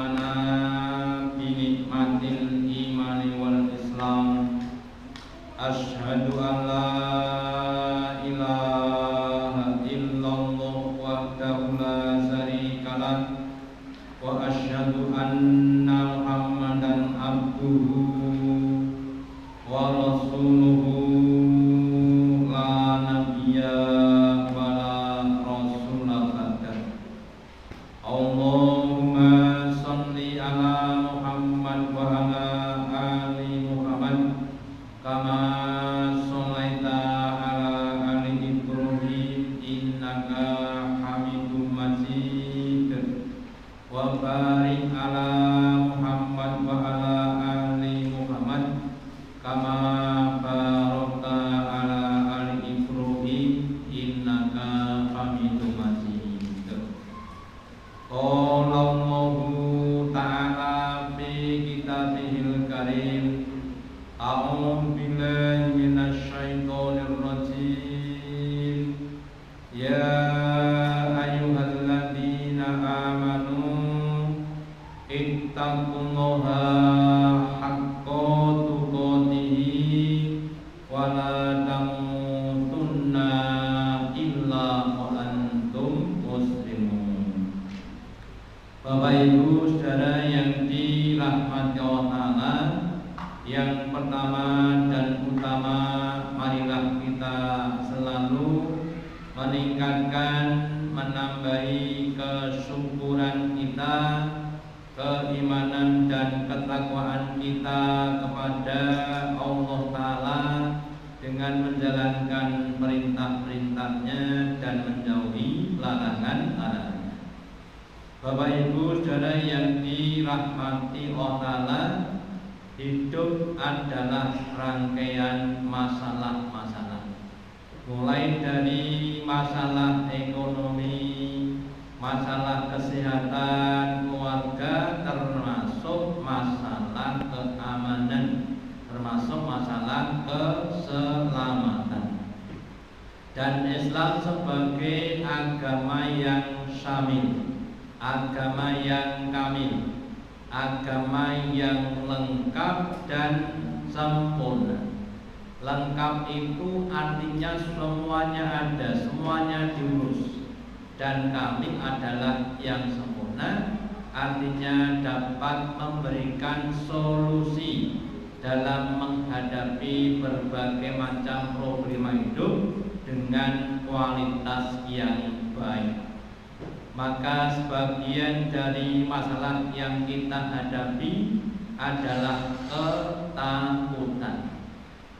imanana bi nikmatil imani wal islam. Asyhadu an la ilaha illallah wahdahu la syarika lah wa asyhadu anna Muhammadan abduhu wa rasuluhu la nabiyya wa la rasula ba'dah. Allahumma sholli ala Muhammad wa ala ali Muhammad kama sholaita ala ali Ibrahim innaka Hamidum Majid wa barik ala Muhammad wa ala ali Muhammad kama barakta ala ali Ibrahim innaka Hamidum Majid. Qala Allahu ta'ala fi kitabihil karim. A'udzu billahi minasy syaithanir rajim. Ya ayyuhalladzina amanu ittaqullaha haqqa tuqatih wa la tamutunna illa wa antum muslimun. Bapak Ibu saudara yang dirahmati Allah Ta'ala, yang pertama dan utama, marilah kita selalu meningkatkan, menambahi kesyukuran kita, keimanan dan ketakwaan kita kepada Allah Ta'ala dengan menjalankan perintah-perintahnya dan menjauhi larangan-larangannya. Bapak Ibu saudara yang dirahmati Allah Ta'ala, hidup adalah rangkaian masalah-masalah, mulai dari masalah ekonomi, masalah kesehatan keluarga, termasuk masalah keamanan, termasuk masalah keselamatan. Dan Islam sebagai agama yang syamil, agama yang kamil, agama yang lengkap dan sempurna. Lengkap itu artinya semuanya ada, semuanya diurus. Dan kamil adalah yang sempurna, artinya dapat memberikan solusi dalam menghadapi berbagai macam problema hidup dengan kualitas yang baik. Maka sebagian dari masalah yang kita hadapi adalah ketakutan.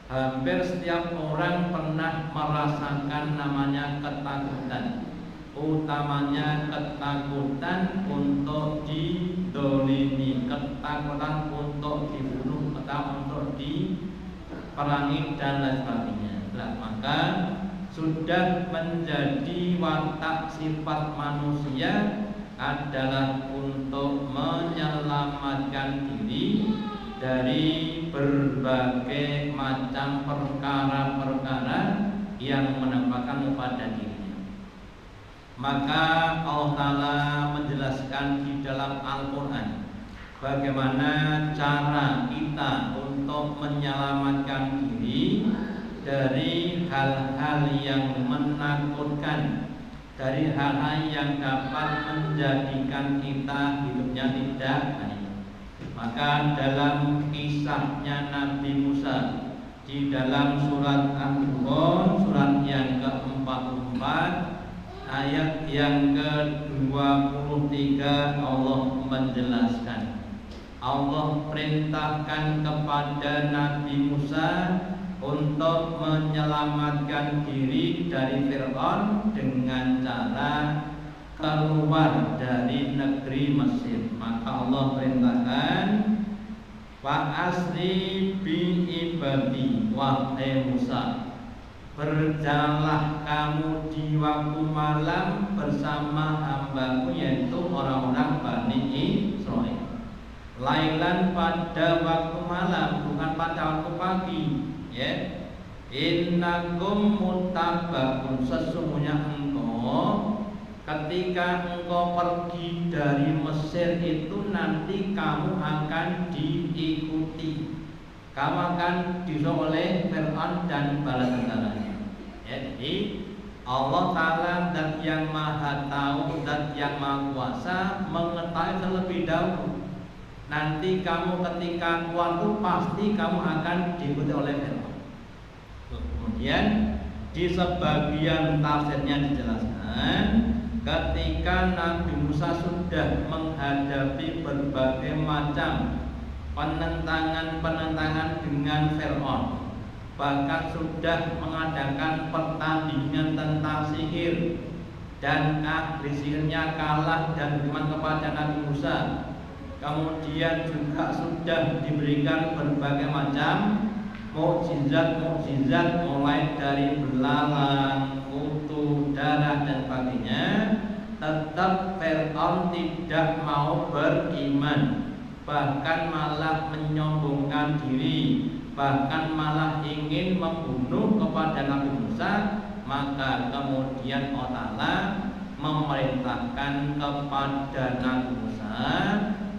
Hampir setiap orang pernah merasakan namanya ketakutan, utamanya ketakutan untuk didolimi, ketakutan untuk dibunuh, ketakutan untuk diperangi dan lain sebagainya. Maka sudah menjadi watak sifat manusia adalah untuk menyelamatkan diri dari berbagai macam perkara-perkara yang menampakkan pada dirinya. Maka Allah Ta'ala menjelaskan di dalam Al-Quran bagaimana cara kita untuk menyelamatkan diri dari hal-hal yang menakutkan, dari hal-hal yang dapat menjadikan kita hidupnya tidak baik. Maka dalam kisahnya Nabi Musa di dalam surat An-Nur, surat yang ke-44 ayat yang ke-23, Allah menjelaskan, Allah perintahkan kepada Nabi Musa untuk menyelamatkan diri dari Fir'aun dengan cara keluar dari negeri Mesir. Maka Allah perintahkan, wa asri bi ibadi, wahai Musa, berjalanlah kamu di waktu malam bersama hambaku, yaitu orang-orang Bani Israel. Lailan pada waktu malam, bukan pada waktu pagi. Ya, innakum mutabakun, sesungguhnya engkau ketika engkau pergi dari Mesir itu nanti kamu akan diikuti, kamu akan disuruh oleh Fir'aun dan bala tentaranya. Ya, jadi Allah Ta'ala zat yang maha tahu, zat yang maha kuasa, mengetahui terlebih dahulu. Nanti kamu ketika keluar itu pasti kamu akan diikuti oleh Fir'aun. Kemudian di sebagian tafsirnya dijelaskan, ketika Nabi Musa sudah menghadapi berbagai macam penentangan dengan Fir'aun, bahkan sudah mengadakan pertandingan tentang sihir, dan ahli sihirnya kalah dan beriman kepada Nabi Musa. Kemudian juga sudah diberikan berbagai macam mukjizat mulai dari belalang, kutu, darah dan sebagainya. Tetap Fir'aun tidak mau beriman, bahkan malah menyombongkan diri, bahkan malah ingin membunuh kepada Nabi Musa. Maka kemudian Allah memerintahkan kepada Nabi Musa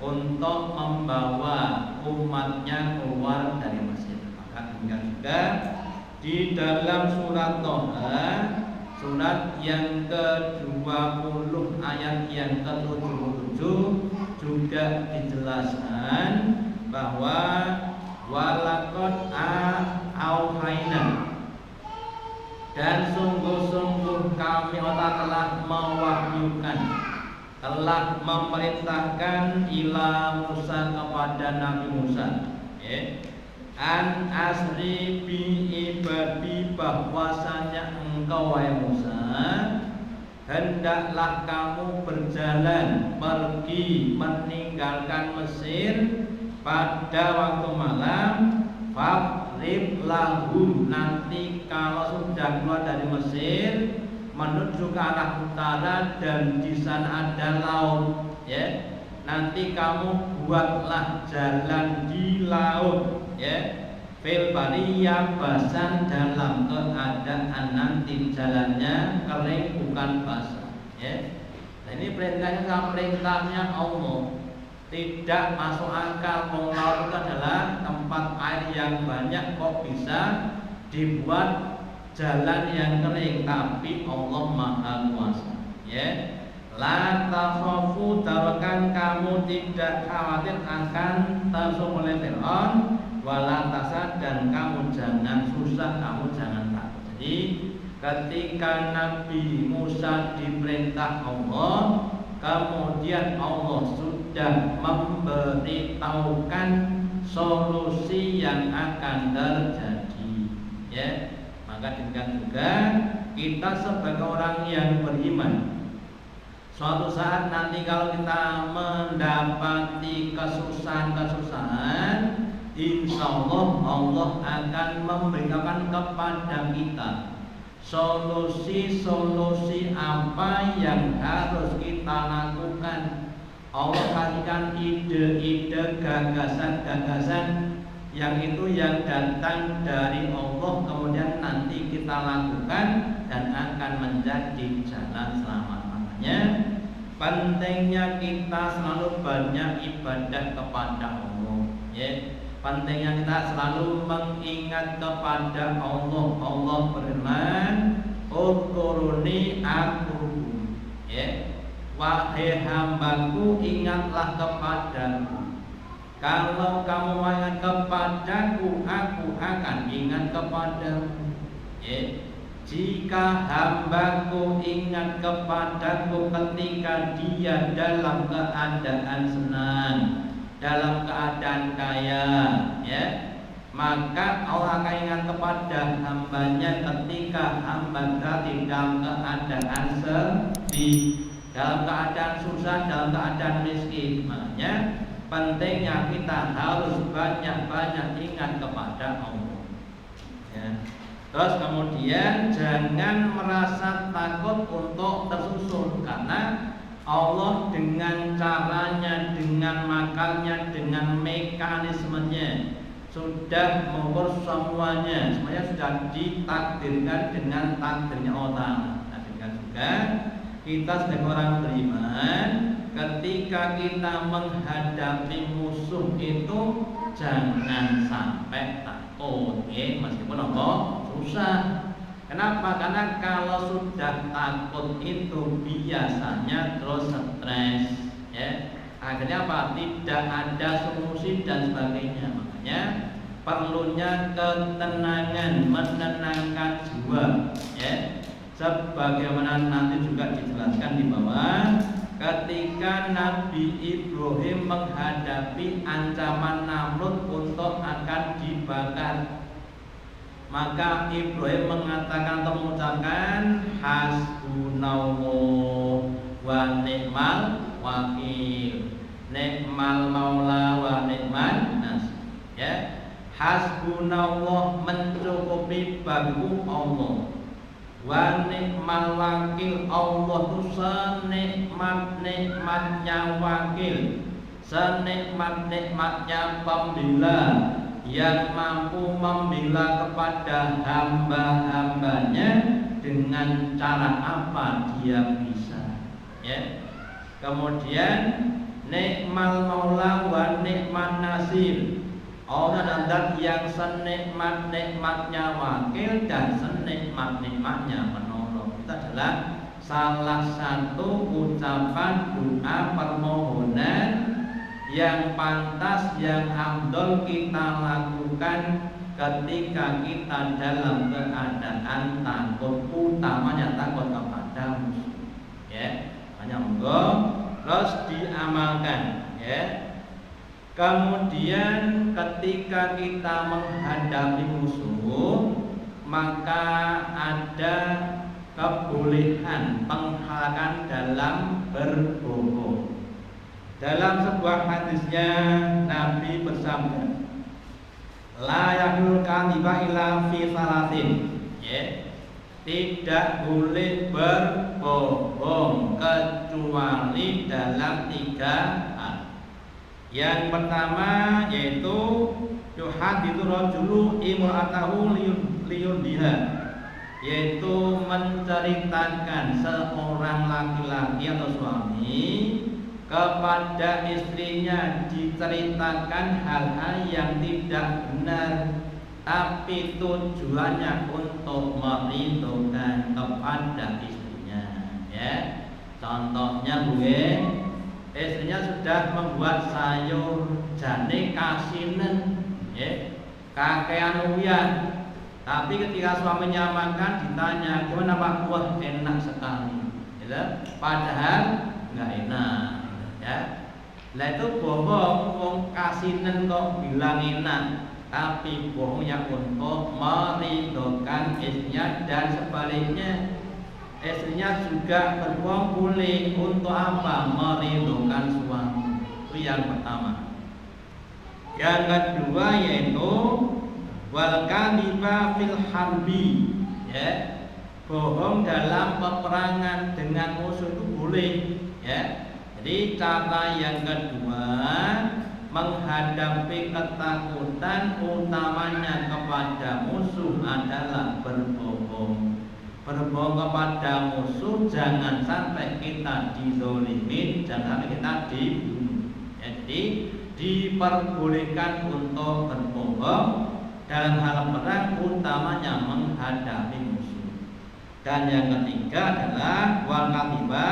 untuk membawa umatnya keluar dari Mesir. Maka demikian juga di dalam surat Toha, surat yang ke-20 ayat yang ke-77 juga dijelaskan bahwa walaqad auhayna, dan sungguh-sungguh kami telah mewahyukan, telah memerintahkan ila Musa kepada Nabi Musa, an asri bi ibadi, bahwasanya engkau wahai Musa hendaklah kamu berjalan pergi meninggalkan Mesir pada waktu malam. Fabrib lahum, nanti kalau sudah keluar dari Mesir menuju ke arah utara dan di sana ada laut, ya, nanti kamu buatlah jalan di laut, ya, fil bariyah, basan, dalam keadaan nanti jalannya kering bukan basah, ya. Nah, ini perintahnya sama perintahnya Allah. Tidak masuk akal, laut itu adalah tempat air yang banyak, kok bisa dibuat jalan yang kering, tapi Allah maha kuasa, ya. La takhafu, tawakan kamu tidak khawatir akan tersungguh oleh Fir'aun, wala tasad, dan kamu jangan susah, kamu jangan takut. Jadi ketika Nabi Musa diperintah Allah, kemudian Allah sudah memberitahukan solusi yang akan terjadi, ya. Maka demikian juga kita sebagai orang yang beriman, suatu saat nanti kalau kita mendapati kesusahan, insya Allah Allah akan memberitakan kepada kita solusi apa yang harus kita lakukan. Allah kasihkan ide-ide, gagasan-gagasan yang itu yang datang dari Allah, kemudian nanti kita lakukan dan akan menjadi jalan selamat. Makanya pentingnya kita selalu banyak ibadah kepada Allah, ya. Pentingnya kita selalu mengingat kepada Allah. Allah berfirman, "Udhkuruni adhkurkum." Ya. Wahai hambaku, ingatlah kepadaku. Kalau kamu ingat kepadaku, aku akan ingat kepadamu. Ya. Jika hambaku ingat kepadaku ketika dia dalam keadaan senang, dalam keadaan kaya, ya, maka Allah akan ingat kepada hambanya ketika hamba berada dalam keadaan sedih, dalam keadaan susah, dalam keadaan miskin. Makanya pentingnya kita harus banyak-banyak ingat kepada Allah, ya. Terus kemudian jangan merasa takut untuk tersusun, karena Allah dengan caranya, dengan makalnya, dengan mekanismenya sudah mengurus semuanya. Semuanya sudah ditakdirkan dengan takdirnya Allah. Nah, juga kita sebagai orang beriman, ketika kita menghadapi musuh itu jangan sampai takut, meskipun apa susah. Kenapa? Karena kalau sudah takut itu biasanya terus stres, akhirnya apa? Tidak ada solusi dan sebagainya. Makanya perlunya ketenangan, menenangkan jiwa, sebagaimana nanti juga dijelaskan di bawah, ketika Nabi Ibrahim menghadapi ancaman Namrud untuk akan dibakar, maka Ibrahim mengatakan atau mengucapkan hasbunallah wa ni'mal wakil, ni'mal maula wa ni'man nasir. Hasbunallah mencukupi bagiku Allah, wa ni'mal wakil Allah itu senikmat-nikmatnya wakil, senikmat-nikmatnya pembela yang mampu membela kepada hamba-hambanya dengan cara apa dia bisa, Kemudian nikmal maula wa nikman nasir, Allah dan zat yang senikmat-nikmatnya wakil dan senikmat-nikmatnya penolong. Itu adalah salah satu ucapan doa permohonan yang pantas, yang afdol kita lakukan ketika kita dalam keadaan takut, utamanya takut kepada musuh. Hanya monggo terus diamalkan, Kemudian ketika kita menghadapi musuh, maka ada kebolehan penghalang dalam berbohong. Dalam sebuah hadisnya Nabi bersabda, la yaqul kadhiba illa fi salatin, tidak boleh berbohong kecuali dalam 3 hal. Yang pertama yaitu yuhaditsu rajulu imra'atahu liyurdiha, yaitu menceritakan seorang laki-laki atau suami kepada istrinya, diceritakan hal-hal yang tidak benar, tapi tujuannya untuk meridhokan kepada istrinya, Contohnya istrinya sudah membuat sayur jane kasinen, kakean uyan, tapi ketika suaminya makan ditanya gimana Pak, wah enak sekali, padahal nggak enak, Lah itu bohong, wong kasinen kok bilang enak, tapi bohongnya untuk meridhokan istrinya, dan sebaliknya istrinya juga berbohong boleh untuk apa? Meridhokan suami. Itu yang pertama. Yang kedua yaitu wal kadhiba fil harbi, bohong dalam peperangan dengan musuh itu boleh, Jadi cara yang kedua menghadapi ketakutan utamanya kepada musuh adalah berbohong. Berbohong kepada musuh, jangan sampai kita dizolimin, jangan sampai kita dibunuh. Jadi diperbolehkan untuk berbohong dalam hal perang, utamanya menghadapi musuh. Dan yang ketiga adalah wal kadhiba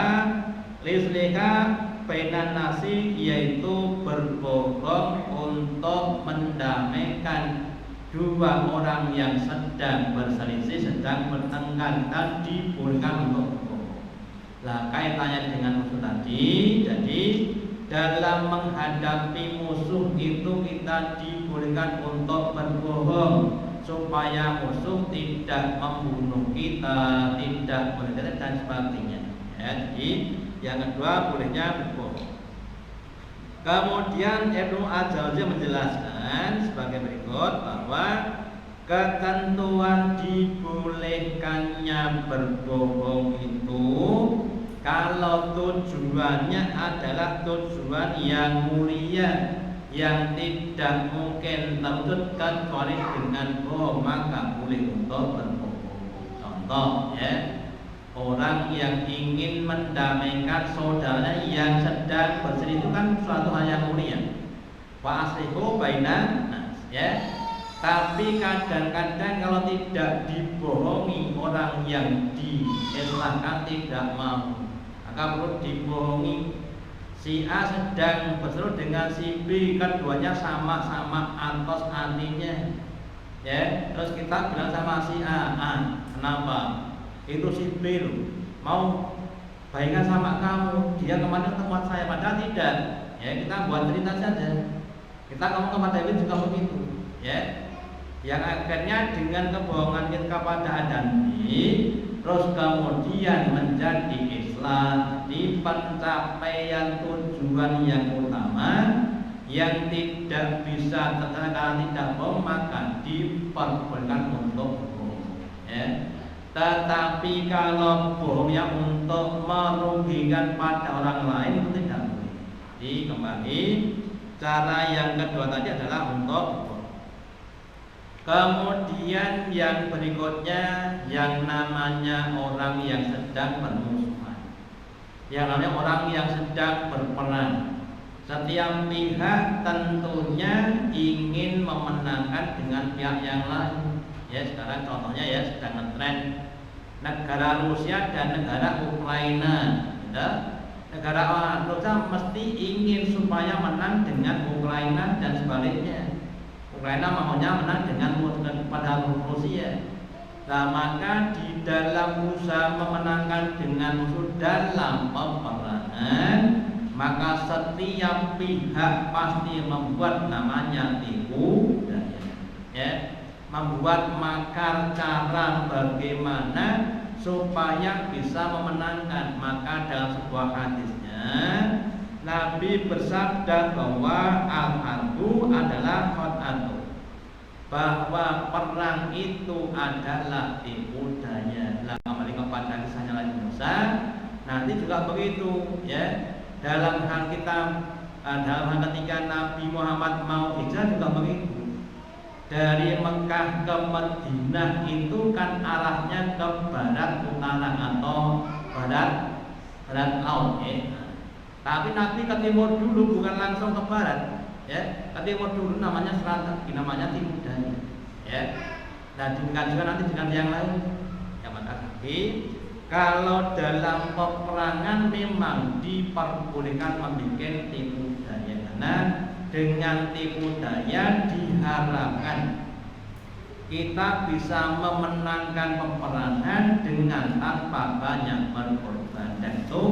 lislika bainan nasi, yaitu berbohong untuk mendamaikan dua orang yang sedang berselisih, sedang bertengkar, dan dibolehkan untuk berbohong. Lah kaitannya dengan musuh tadi, jadi dalam menghadapi musuh itu kita dibolehkan untuk berbohong supaya musuh tidak membunuh kita, tidak menyerang dan sebagainya. Jadi yang kedua bolehnya berbohong. Kemudian Ibnu Al-Jauzi menjelaskan sebagai berikut bahwa ketentuan dibolehkannya berbohong itu kalau tujuannya adalah tujuan yang mulia, yang tidak mungkin terwujud kecuali dengan bohong, maka boleh untuk berbohong. Contoh, orang yang ingin mendamaikan saudaranya yang sedang berselingkuh itu kan suatu hal yang mulia. Wa aslihu bainan nas, ya. Tapi kadang-kadang kalau tidak dibohongi orang yang diislahkan tidak mau, maka perlu dibohongi. Si A sedang berseru dengan si B, keduanya sama-sama antos antinya, ya. Terus kita bilang sama si A, kenapa? Itu si B loh, mau baikkan sama kamu, dia kemarin tempat saya, padahal tidak. Ya, kita buat cerita saja. Kita ngomong kepada David juga begitu, ya. Yang akhirnya dengan kebohongan kita kepada Adam ini, terus kemudian menjadi Islam di pencapaian tujuan yang utama yang tidak bisa tercapai karena tidak bohong, maka diperbolehkan untuk bohong, ya. Tetapi kalau bohongnya untuk merugikan pada orang lain itu tidak boleh. Jadi kembali cara yang kedua tadi adalah untuk bohong. Kemudian yang berikutnya yang namanya orang yang sedang bermusuhan, yang namanya orang yang sedang berperang. Setiap pihak tentunya ingin memenangkan dengan pihak yang lain. Ya, sekarang contohnya ya sedang ngetren negara Rusia dan negara Ukraina, ya. Negara Rusia mesti ingin supaya menang dengan Ukraina dan sebaliknya. Ukraina maunya menang dengan pada Rusia. Nah, maka di dalam usaha memenangkan dengan musuh dalam peperangan, maka setiap pihak pasti membuat namanya tipu daya, ya, membuat makar cara bagaimana supaya bisa memenangkan. Maka dalam sebuah hadisnya Nabi bersabda bahwa al-harbu adalah khot'atu, bahwa perang itu adalah tipu daya. Nah, kembali kepada kisahnya Nabi Musa, nanti juga begitu, ya. Dalam hal ketika Nabi Muhammad mau hijrah juga begitu. Dari Mekah ke Madinah itu kan arahnya ke barat utara atau barat laut, ya. Tapi Nabi ke timur dulu, bukan langsung ke barat, ya. Ke timur dulu namanya strategi, namanya tipu daya, ya. Nah, demikian juga nanti dengan yang lain. Yang tadi, kalau dalam peperangan memang diperbolehkan membuat tipu daya, karena dengan tipu daya diharapkan kita bisa memenangkan peperangan dengan tanpa banyak berkorban, dan itu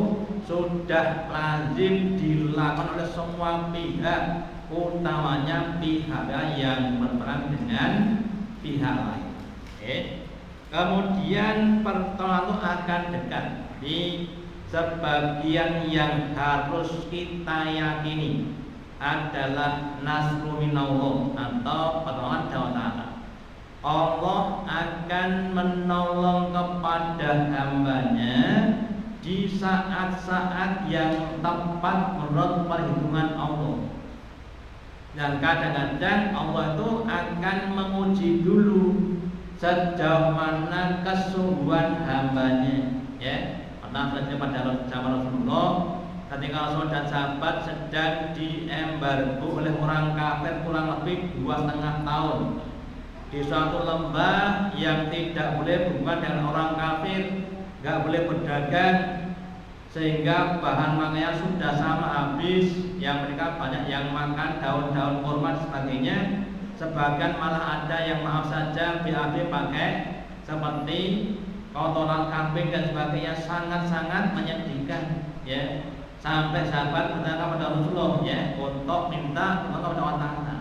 sudah lazim dilakukan oleh semua pihak, utamanya pihak yang berperang dengan pihak lain. Kemudian pertolongan akan dekat di sebagian yang harus kita yakini adalah nasru minallah atau pertolongan dari Allah. Allah akan menolong kepada hambanya di saat-saat yang tepat menurut perhitungan Allah. Dan kadang-kadang Allah itu akan menguji dulu sejauh mana kesungguhan hambanya, ya. Pernah saja pada zaman Rasulullah, ketika Rasul dan sahabat sedang diembargo oleh orang kafir kurang lebih 2,5 tahun di suatu lembah yang tidak boleh berhubungan dengan orang kafir, nggak boleh berdagang, sehingga bahan makannya sudah sama habis, yang mereka banyak yang makan daun-daun kurma dan sebagainya. Sebagian malah ada yang maaf saja BAB pakai seperti kotoran kambing dan sebagainya, sangat-sangat menyedihkan, ya. Sampai sahabat bertanya kepada Rasulullah, ya, untuk minta kepada Allah Ta'ala.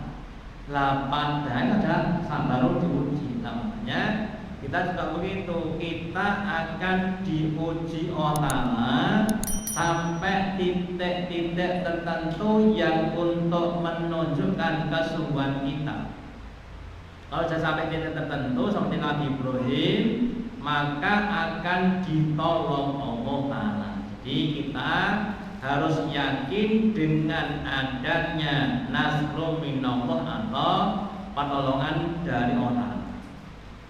Padahal ada baru diuji. Namanya kita juga begitu, kita akan diuji Allah sampai titik-titik tertentu yang untuk menunjukkan kesungguhan kita. Kalau sudah sampai titik tertentu seperti Nabi Ibrahim, maka akan ditolong Allah Ta'ala. Jadi kita harus yakin dengan adanya nasrul minallah atau pertolongan dari Allah.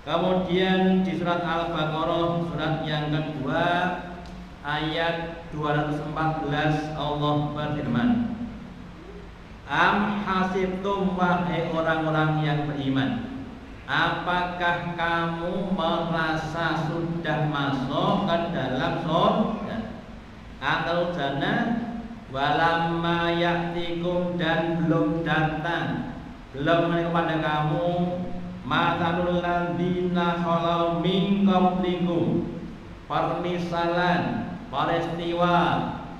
Kemudian di surat Al-Baqarah surat yang kedua ayat 214 Allah berfirman, Am hasibtum wahai orang-orang yang beriman, apakah kamu merasa sudah masuk ke dalam surga? Atau jannah walamma ya'tikum dan belum datang, belum kepada kamu matalul ladzina khalau min qablikum, permisalan peristiwa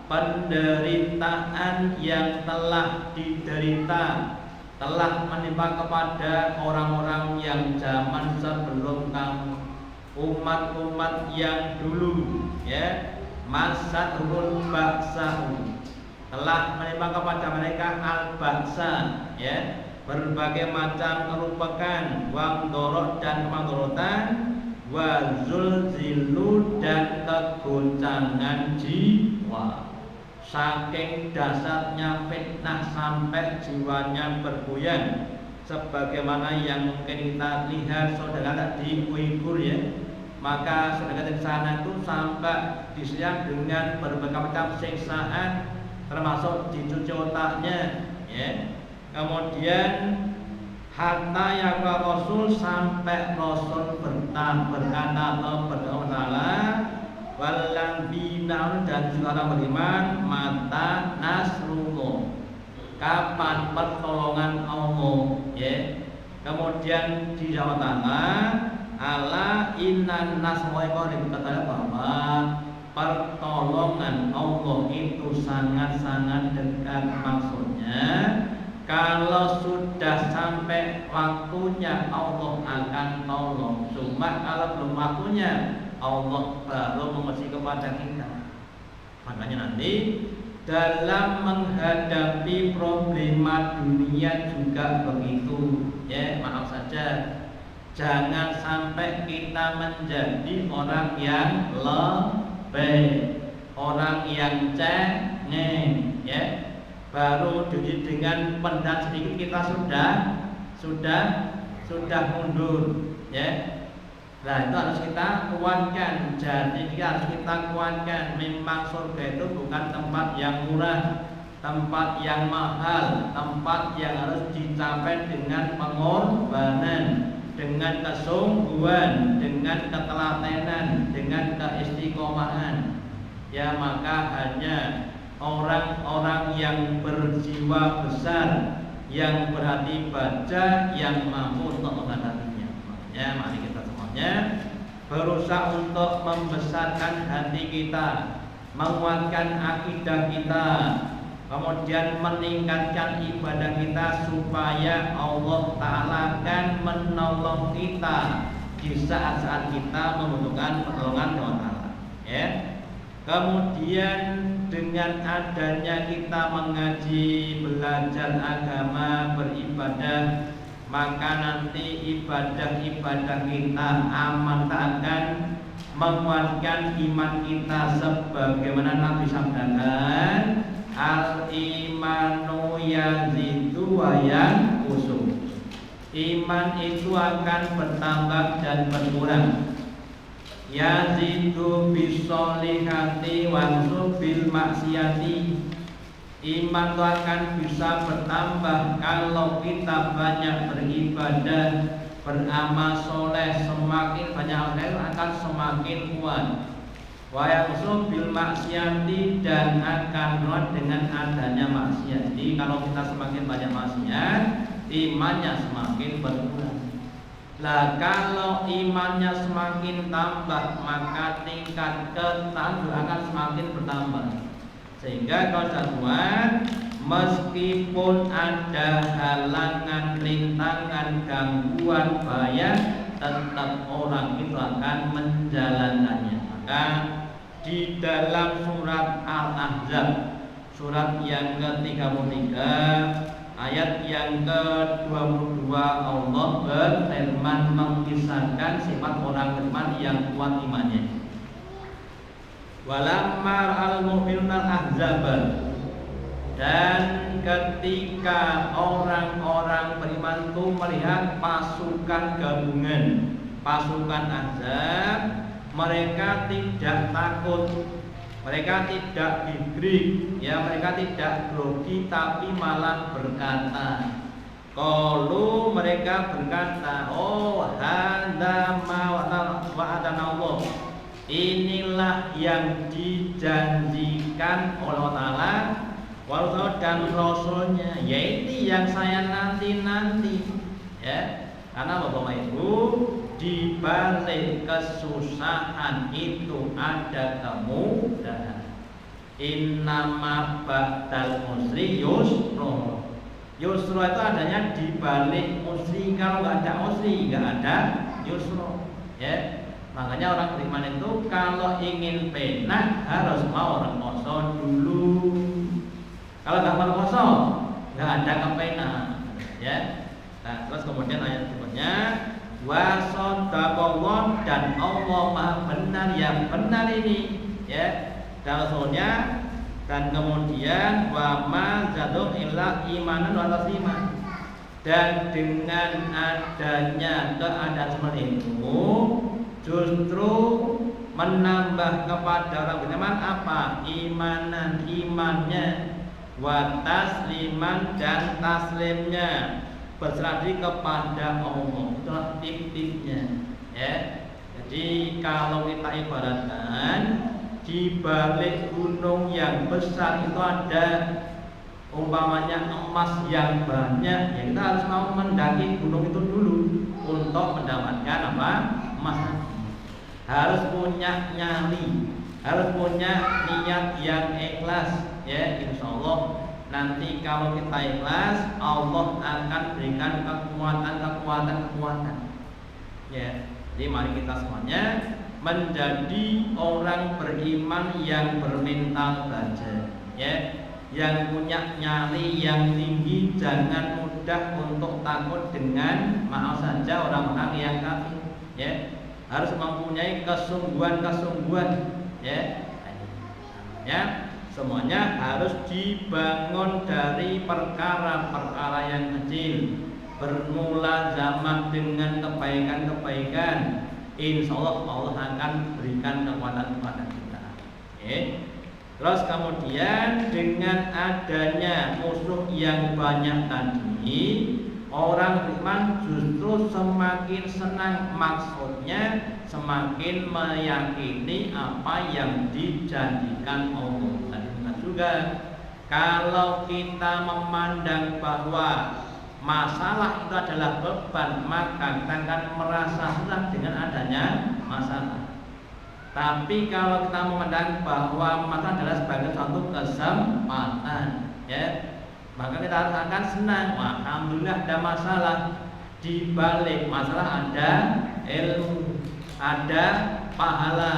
penderitaan yang telah diderita, telah menimpa kepada orang-orang yang zaman sebelum kamu, umat-umat yang dulu, ya, masatul baksa, telah menimpa kepada mereka al-baksa, ya, berbagai macam kerupakan, wamdorot dan kemadorotan, wazulzilu dan kegoncangan jiwa. Saking dasarnya fitnah sampai jiwanya bergoyang, sebagaimana yang mungkin kita lihat saudara di Uighur, ya. Maka saudara di sana itu sampai disiang dengan berbagai macam siksaan, termasuk dicuci otaknya, ya. Kemudian hatta yang Rasul sampai Rasul berkata atau berkata walang bina dan juga orang beriman mata nasrullah, kapan pertolongan Allah, ya. Kemudian di Jawa Tengah ala innan nasrullah dikatakan bahwa pertolongan Allah itu sangat-sangat dekat. Maksudnya kalau sudah sampai waktunya Allah akan tolong. Cuma kalau belum waktunya Allah baru menguji kepada kita. Makanya nanti dalam menghadapi problema dunia juga begitu, ya. Maaf saja, jangan sampai kita menjadi orang yang lebay, orang yang cengeng, ya. Baru dengan pendat sedikit kita sudah mundur, ya. Nah, itu harus kita kuatkan. Jadi harus kita kuatkan. Memang surga itu bukan tempat yang murah, tempat yang mahal, tempat yang harus dicapai dengan pengorbanan, dengan kesungguhan, dengan ketelatenan, dengan keistiqomahan. Ya, maka hanya orang-orang yang berjiwa besar, yang berhati baja, yang mampu untuk menghadapinya. Makanya mari kita semuanya berusaha untuk membesarkan hati kita, menguatkan akidah kita, kemudian meningkatkan ibadah kita supaya Allah Ta'ala akan menolong kita di saat-saat kita membutuhkan pertolongan Allah Ta'ala, ya. Kemudian dengan adanya kita mengaji, belajar agama, beribadah, maka nanti ibadah-ibadah kita aman, akan menguatkan iman kita sebagaimana Nabi sabdakan, al-imanu yazidu wa yanqusu. Iman itu akan bertambah dan berkurang. Yazidu bisolihati wansu bil maksiati. Iman itu akan bisa bertambah kalau kita banyak beribadah, beramal soleh. Semakin banyak amal akan semakin kuat. Wa yansu bil maksiati, dan akan kuat dengan adanya maksiat. Jadi kalau kita semakin banyak maksiat, imannya semakin berkurang. Lah kalau imannya semakin tambah, maka tingkat ketaatan akan semakin bertambah. Sehingga kalau jadwal, meskipun ada halangan, rintangan, gangguan, bahaya, tetap orang itu akan menjalankannya. Maka di dalam surat Al-Ahzab, surat yang ke-33, ayat yang ke-22, Allah berfirman mengisahkan sifat orang beriman yang kuat imannya. Walamma al-mu'minuna al-ahzab, dan ketika orang-orang beriman itu melihat pasukan gabungan, pasukan Ahzab, mereka tidak takut, mereka tidak gigrik, ya mereka tidak grogi, tapi malah berkata, kalau mereka berkata, oh hadza ma wa'adana Allah, inilah yang dijanjikan Allah Ta'ala dan Rasulnya, yaitu yang saya nanti-nanti, ya. Karena Bapak Ibu, di balik kesusahan itu ada kemudahan. Innama ba'dal usri yusra. Yusra itu adanya di balik usri. Kalau nggak ada usri, nggak ada yusra. Ya, makanya orang beriman itu kalau ingin penah harus mau rekoso dulu. Kalau nggak mau rekoso, nggak ada kepenah. Ya. Nah, terus kemudian ayat berikutnya, wa sadaqallah, dan Allah Maha benar, yang benar ini, ya, dan Rasulnya, dan kemudian wa ma zadu illa imanan wa tasliman, dan dengan adanya keadaan seperti itu justru menambah kepada orang beriman apa? Imanan, imannya, wa tasliman, dan taslimnya, berserah diri kepada Allah. Itulah tip-tipnya, ya. Jadi kalau kita ibaratkan di balik gunung yang besar itu ada umpamanya emas yang banyak, ya kita harus mau mendaki gunung itu dulu untuk mendapatkan apa? Emas. Harus punya nyali, harus punya niat yang ikhlas, ya. Insya Allah nanti kalau kita ikhlas, Allah akan berikan kekuatan. Ya, jadi mari kita semuanya menjadi orang beriman yang bermental baja, ya, yang punya nyali yang tinggi, jangan mudah untuk takut dengan maaf saja orang-orang yang kafir, ya, harus mempunyai kesungguhan, ya, ya. Semuanya harus dibangun dari perkara-perkara yang kecil. Bermula zaman dengan kebaikan-kebaikan, insya Allah Allah akan berikan kekuatan kepada kita. Okay. Terus kemudian dengan adanya musuh yang banyak tadi, orang beriman justru semakin senang, maksudnya semakin meyakini apa yang dijanjikan Allah. Juga kalau kita memandang bahwa masalah itu adalah beban, maka kita akan merasa senang dengan adanya masalah. Tapi kalau kita memandang bahwa masalah adalah sebagai suatu kesempatan, ya, maka kita harus akan senang. Alhamdulillah ada masalah, di balik masalah ada ilmu, ada pahala,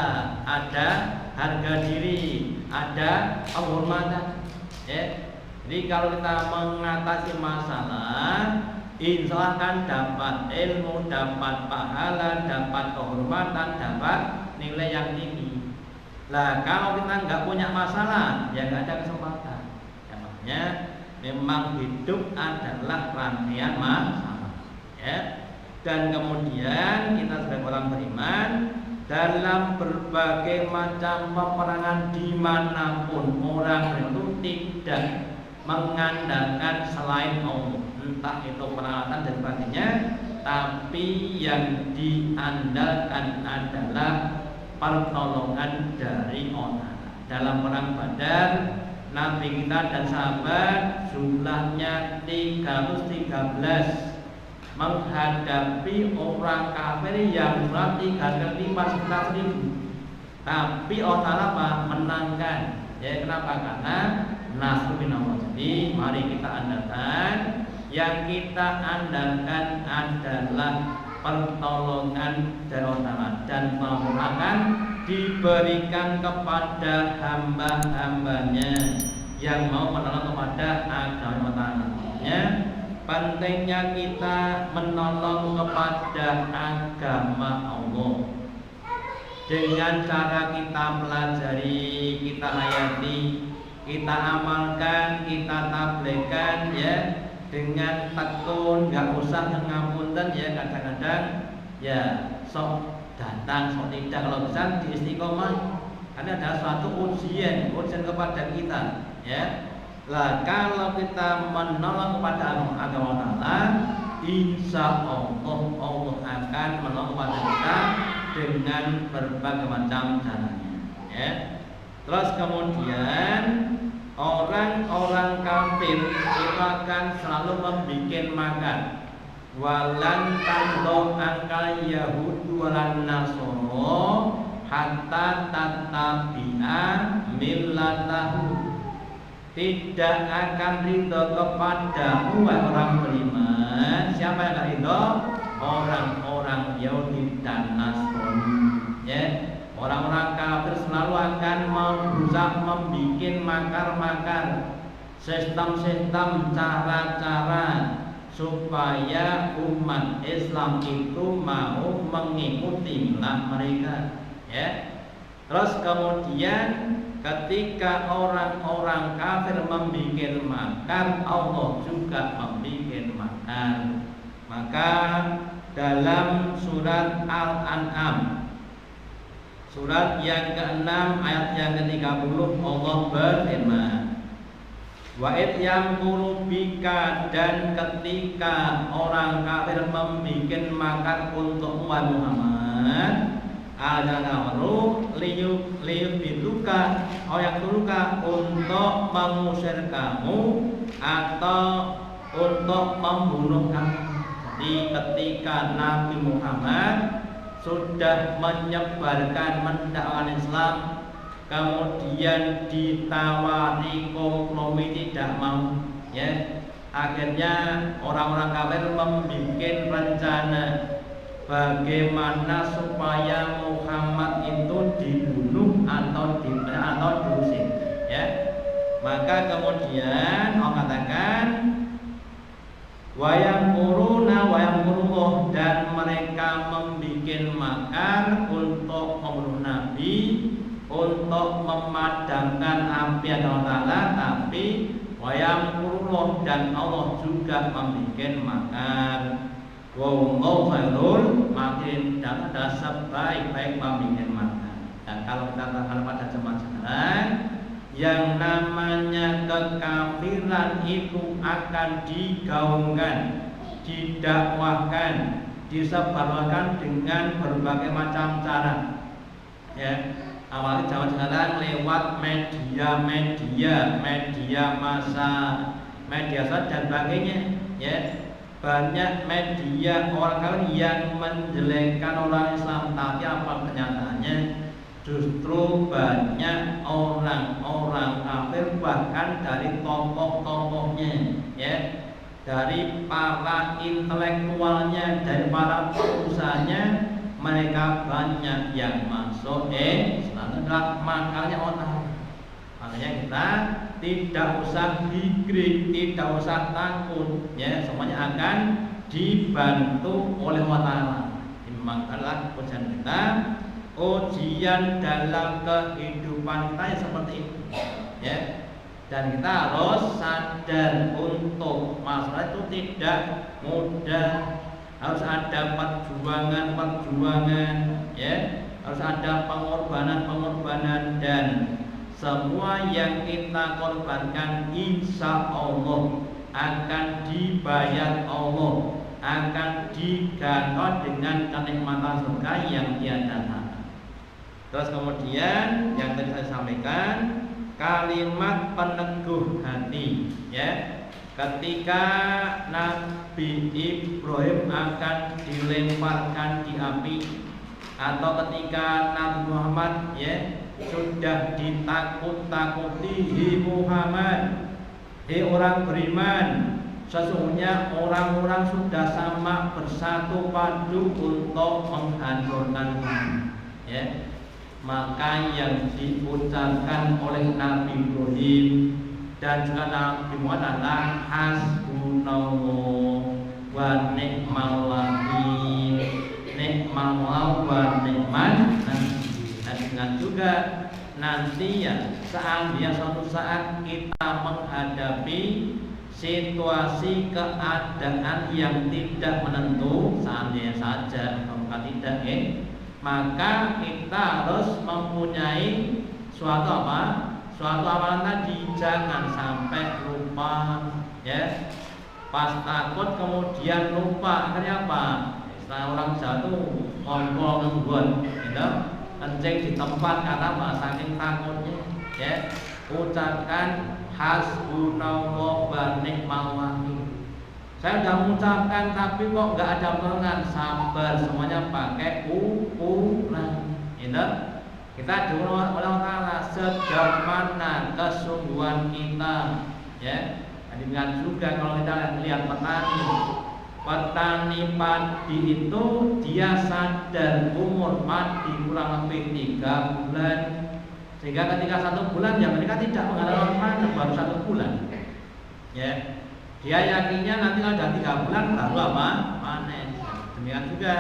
ada harga diri, ada penghormatan, ya. Jadi kalau kita mengatasi masalah, insya Allah akan dapat ilmu, dapat pahala, dapat kehormatan, dapat nilai yang tinggi. Lah kalau kita nggak punya masalah, ya nggak ada kesempatan. Ya, makanya memang hidup adalah rangkaian masalah, ya. Dan kemudian kita sebagai orang beriman, dalam berbagai macam peperangan dimanapun orang itu tidak mengandalkan selain Allah, entah itu peralatan dan sebagainya, tapi yang diandalkan adalah pertolongan dari Allah. Dalam perang Badar, Nabi kita dan sahabat jumlahnya 313 menghadapi orang kafir yang jumlah 3.500.000, tapi Allah Ta'ala menangkan, ya. Kenapa? Karena nasr minallah. Jadi mari kita andalkan, yang kita andalkan adalah pertolongan dari Allah Ta'ala, dan pertolongan diberikan kepada hamba-hambanya yang mau menolong kepada agama Allah Ta'ala. Pentingnya kita menolong kepada agama Allah dengan cara kita pelajari, kita hayati, kita amalkan, kita tabligkan, ya, dengan tekun, nggak usah ngapunten, ya. Kadang-kadang ya sok datang, sok tidak. Kalau bisa di istiqomah, karena ada suatu ujian kepada kita, ya. Lah kalau kita menolong kepada agama Allah, insya Allah Allah akan menolong kepada kita dengan berbagai macam caranya, ya. Terus kemudian orang-orang kafir itu akan selalu membuat makan. Walan tardo angkal Yahudi walan Nasoro hatta tatabi'a millatahu. Tidak akan ridho kepadamu wahai orang beriman. Siapa yang akan ridho? Orang-orang Yahudi dan Nasrani, ya. Orang-orang kafir selalu akan berusaha membuat makar-makar, sistem-sistem, cara-cara supaya umat Islam itu mau mengikuti milah mereka, ya. Terus kemudian ketika orang-orang kafir membuat makar, Allah juga membuat makar. Maka dalam surat Al-An'am, surat yang ke-6 ayat yang ke-30, Allah berfirman, wa id yamkuru bika, dan ketika orang kafir membuat makar untuk Muhammad, ada namru liyubiluka oyakuluka, untuk mengusir kamu atau untuk membunuh kamu. Jadi ketika Nabi Muhammad sudah menyebarkan mendakwakan Islam, kemudian ditawari kompromi tidak mau, ya. Akhirnya orang-orang kafir membuat rencana bagaimana supaya Muhammad itu dibunuh atau diusir, ya. Maka kemudian Allah katakan wayang kurullah, dan mereka membuat makar untuk membunuh Nabi, untuk memadamkan api Allah Ta'ala, tapi wayang kurullah, dan Allah juga membuat makar. Wallahu khairul makirin, dan ada sebaik-baik membuat makar. Dan kalau kita katakan pada zaman sekarang, yang namanya kekafiran itu akan digaungkan, didakwahkan, disebarkan dengan berbagai macam cara, ya. Awalnya zaman sekarang lewat media massa, media sosial dan sebagainya, ya. Banyak media orang kafir yang menjelekkan orang Islam, tapi apa kenyataannya? Justru banyak orang-orang kafir, bahkan dari tokoh-tokohnya, ya, dari para intelektualnya, dari para pengusaha, mereka banyak yang masuk Islam. Makanya otak. Makanya kita tidak usah hikri, tidak usah takut, ya. Semuanya akan dibantu oleh Allah Ta'ala. Memang adalah ujian kita, ujian dalam kehidupan kita seperti itu, ya. Dan kita harus sadar untuk masalah itu tidak mudah, harus ada perjuangan, ya. Harus ada pengorbanan, dan semua yang kita korbankan insya Allah akan dibayar Allah, akan diganti dengan kenikmatan surga yang tiada tara. Terus kemudian yang tadi saya sampaikan, kalimat peneguh hati, ya. Ketika Nabi Ibrahim akan dilemparkan di api, atau ketika Nabi Muhammad, ya, sudah ditakut-takuti, hi Muhammad, hi orang beriman, sesungguhnya orang-orang sudah sama bersatu padu untuk menghancurkan kamu, ya. Maka yang diucapkan oleh Nabi Ibrahim dan juga Nabi Muhammad adalah hasbunallah wa ni'mal wakil, ni'mal wa ni'man. Dan dengan juga nanti, ya, seandainya suatu saat kita menghadapi situasi keadaan yang tidak menentu, seandainya saja bukan tidak ya, maka kita harus mempunyai suatu apa? Suatu amalan tadi, jangan sampai lupa ya. Pas takut kemudian lupa, akhirnya apa? Setelah orang jatuh ngompol ngembon gitu, kencing di tempat karena apa? Saking takutnya ya. Ucapkan hasbunallah wa ni'mal wakil. Saya sudah mengucapkan tapi kok nggak ada pertolongan. Sabar, semuanya pakai ukuran. Gitu. Kita diulang oleh Allah sejauh mana kesungguhan kita. Ya, ingat juga kalau kita lihat petani padi itu dia sadar umur padi kurang lebih 3 bulan. Sehingga ketika 1 bulan ya mereka tidak mengharapkan panen, baru 1 bulan. Ya, dia yakinnya nanti kalau sudah 3 bulan baru apa? Panen. Demikian juga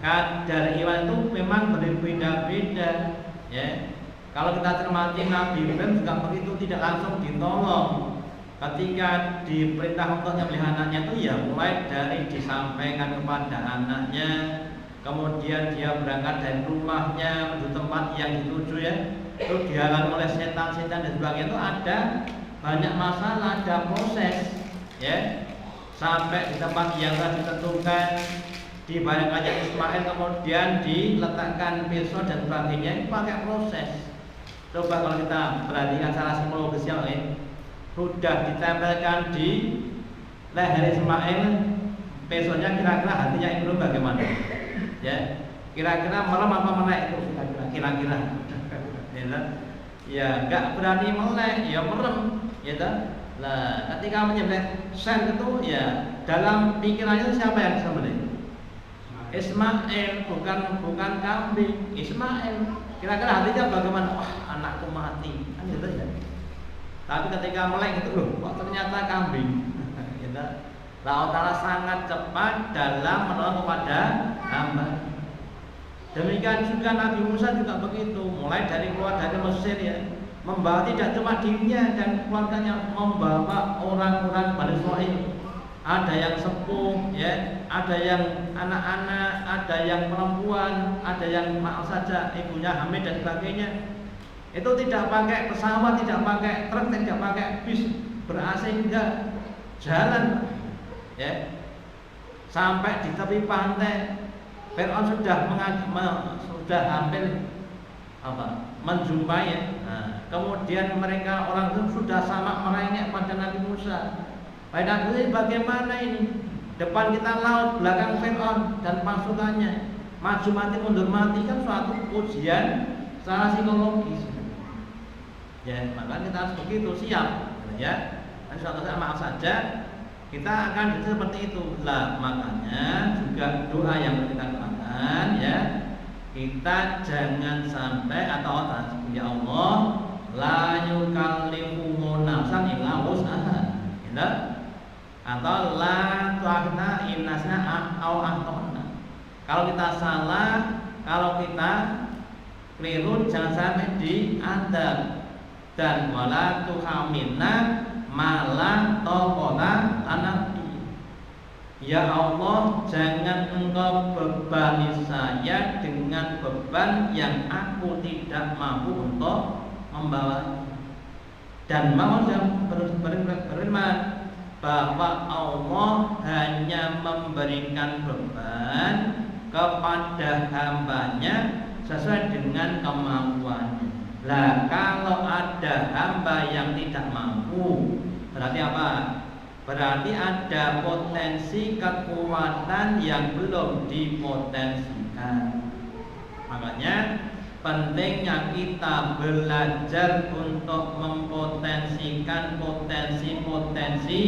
kadar iman itu memang berbeda-beda. Ya, kalau kita cermati Nabi Ibrahim juga begitu, tidak langsung ditolong. Ketika diperintah untuk menyembelih anaknya itu ya mulai dari disampaikan kepada anaknya, kemudian dia berangkat dari rumahnya menuju tempat yang dituju ya. Itu dihalangi oleh setan-setan dan sebagainya, itu ada banyak masalah, ada proses ya, sampai di tempat yang telah ditentukan dibayangkannya Ismail, kemudian diletakkan pisau dan sebagainya, itu pakai proses. Coba kalau kita perhatikan secara psikologis ya, sudah ditempelkan di leher Ismail pisaunya, kira-kira hatinya itu bagaimana ya, kira-kira merem apa melek itu, kira-kira ya nggak berani melek, ya merem, ya kan? Nah, ketika menyembelih sen itu ya dalam pikirannya siapa yang disembelih? Ismail, bukan kambing. Ismail. Kira-kira hatinya bagaimana? Wah, anakku mati, kan gitu ya. Tapi ketika melek itu loh, kok ternyata kambing. Gitu. Allah Ta'ala sangat cepat dalam menolong kepada hamba. Demikian juga Nabi Musa juga begitu, mulai dari keluar dari Mesir ya, membawa tidak cuma dirinya dan keluarganya, membawa orang-orang Bani Israil. Ada yang sepuh ya, ada yang anak-anak, ada yang perempuan, ada yang maaf saja ibunya hamil dan sebagainya. Itu tidak pakai pesawat, tidak pakai truk, tidak pakai bis ber-AC, enggak, jalan ya. Sampai di tepi pantai Fir'aun sudah hampir menjumpai ya. Nah, kemudian mereka orang itu sudah sama merengek pada Nabi Musa. Pada Nabi, bagaimana ini? Depan kita laut, belakang Fir'aun dan pasukannya. Maju mati mundur mati, kan suatu ujian secara psikologis. Ya, maka kita harus begitu, siap ya. Dan suatu saat maaf saja kita akan seperti itu. Lah, makanya juga doa yang kita lakukan ya, kita jangan sampai atau ya Allah la yukallifu nafsan illa wus'aha, ya, atau la tu'akhidna in nasna aw akhtana. Kalau kita salah, kalau kita keliru, jangan sampai diadab. Dan wala tuhamilna malah taqata lana. Ya Allah, jangan engkau bebani saya dengan beban yang aku tidak mampu untuk membawa. Dan mau berfirman bahwa Allah hanya memberikan beban kepada hambanya sesuai dengan kemampuannya. Lah, kalau ada hamba yang tidak mampu, berarti apa? Berarti ada potensi kekuatan yang belum dipotensikan. Makanya pentingnya kita belajar untuk mempotensikan potensi-potensi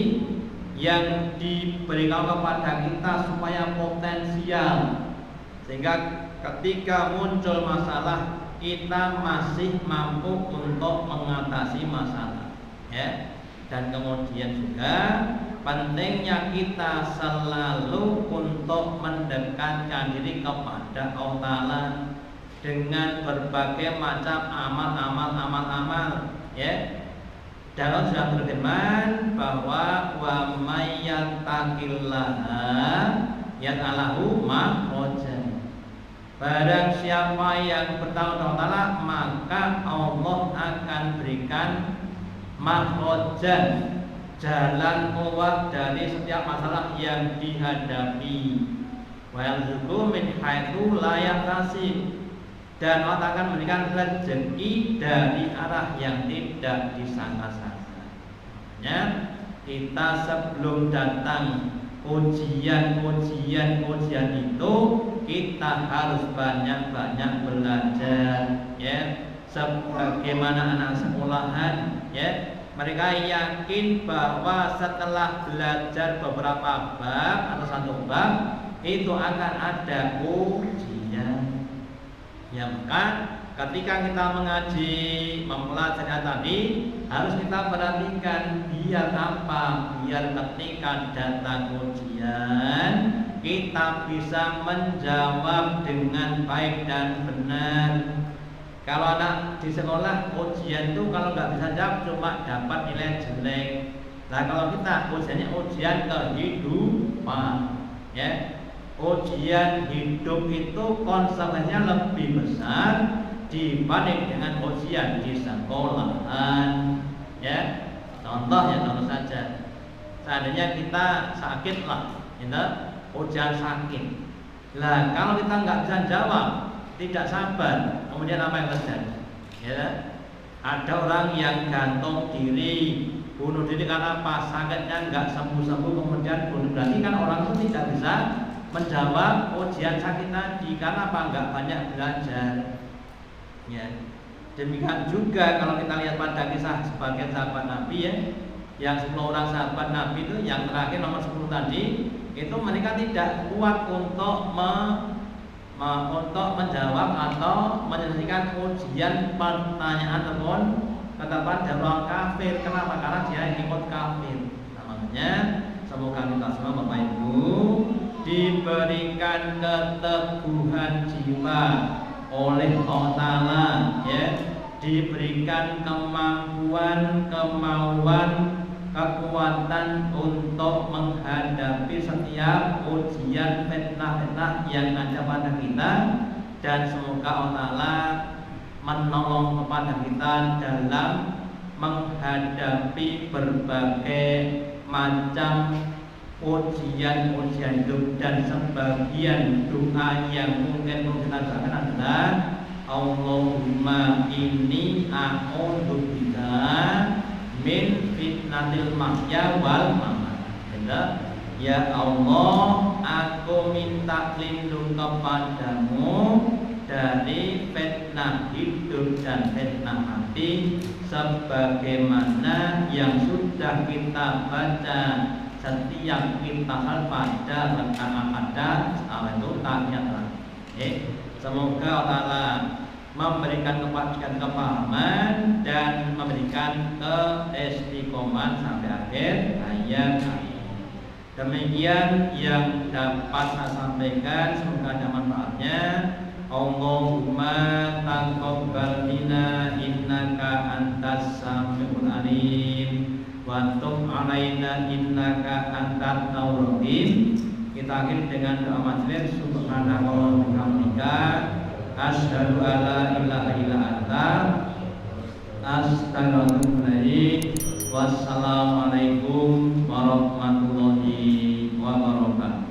yang diberikan kepada kita supaya potensial, sehingga ketika muncul masalah kita masih mampu untuk mengatasi masalah ya. Dan kemudian juga pentingnya kita selalu untuk mendekatkan diri kepada Allah Ta'ala dengan berbagai macam amal ya. Dan Allah sudah berfirman bahwa wa may yattaqillaha yaj'alhu makhrajan. Barang siapa yang bertakwa kepada Allah, maka Allah akan berikan makhrajan, jalan keluar dari setiap masalah yang dihadapi. Wa yarzuqhu min haitsu la yahtasib. Dan Allah akan memberikan rezeki dari arah yang tidak disangka-sangka. Ya, kita sebelum datang ujian itu kita harus banyak-banyak belajar. Ya, sebagaimana anak sekolahan. Ya, mereka yakin bahwa setelah belajar beberapa bab atau satu bab itu akan ada ujian. Ya, maka ketika kita mengaji, mempelajari tadi harus kita perhatikan biar apa? Biar ketika datang ujian kita bisa menjawab dengan baik dan benar. Kalau anak di sekolah ujian itu kalau nggak bisa jawab cuma dapat nilai jelek. Nah kalau kita ujiannya ujian kehidupan, ya. Ujian hidup itu konsekuensinya lebih besar dibanding dengan ujian di sekolahan. Ya, contoh saja. Seandainya kita sakit lah, ujian sakit. Lah kalau kita nggak bisa jawab, tidak sabar, kemudian apa yang terjadi? Ya, ada orang yang gantung diri, bunuh diri karena apa? Sakitnya nggak sembuh-sembuh, kemudian bunuh. Berarti kan orang itu tidak bisa menjawab ujian sakit tadi karena apa? Enggak banyak belajar. Ya. Demikian juga kalau kita lihat pada kisah sebagian sahabat Nabi ya, yang 10 orang sahabat Nabi itu yang terakhir nomor 10 tadi, itu mereka tidak kuat untuk menjawab atau menyelesaikan ujian pertanyaan ataupun ketetapan dari orang kafir. Kenapa? Karena dia ikut kafir. Nah, makanya semoga kita semua Bapak Ibu diberikan keteguhan jiwa oleh Allah Ta'ala, ya, diberikan kemampuan, kekuatan untuk menghadapi setiap ujian fitnah-fitnah yang ada pada kita, dan semoga Allah Ta'ala menolong kepada kita dalam menghadapi berbagai macam ujian hidup. Dan sebagian doa yang mungkin perlu kita doakan adalah Allahumma inni a'udzubika min fitnatil mahya wal mamat. Ya Allah, aku minta lindung kepadamu dari fitnah hidup dan fitnah mati, sebagaimana yang sudah kita baca setiap kita hal pada rakaat pada itu tahiyat. Semoga Allah memberikan kepahaman dan memberikan keistiqomahan sampai akhir hayat. Demikian yang dapat saya sampaikan, semoga ada manfaatnya. Allahumma taqabbal minna innaka antas samiul alim wa tub alaina innaka antat tawwabur rahim. Kita akhiri dengan doa majelis. Subhanaka wa bihamdika asyhadu an la ilaha illa anta astaghfiruka. Wassalamualaikum warahmatullahi wabarakatuh.